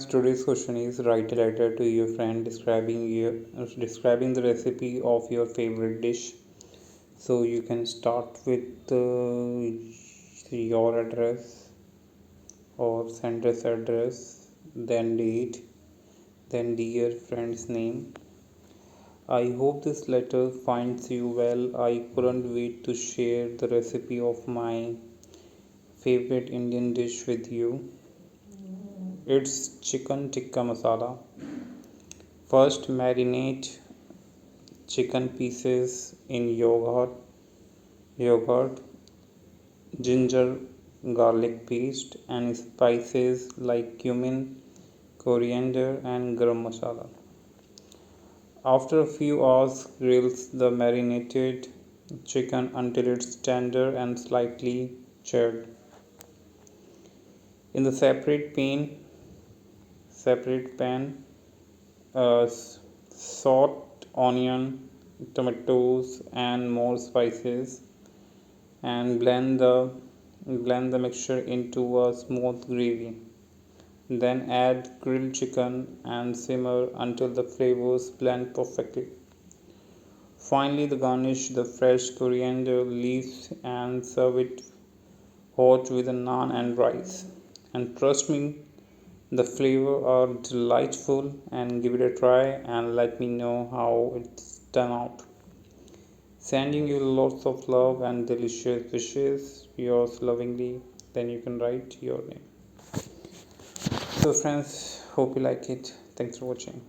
today's question is write a letter to your friend describing the recipe of your favorite dish. So you can start with your address or sender's address, then date, then dear friend's name. I hope this letter finds you well. I couldn't wait to share the recipe of my favorite Indian dish with you. It's chicken tikka masala. First, marinate chicken pieces in yogurt, ginger, garlic paste, and spices like cumin, coriander, and garam masala. After a few hours, grill the marinated chicken until it's tender and slightly charred. In the separate pan, salt, onion, tomatoes, and more spices, and blend the mixture into a smooth gravy. Then add grilled chicken and simmer until the flavors blend perfectly. Finally, the garnish the fresh coriander leaves and serve it hot with a naan and rice. And trust me, the flavor are delightful, and give it a try and let me know how it's turned out. Sending you lots of love and delicious wishes. Yours lovingly. Then you can write your name. So friends, hope you like it. Thanks for watching.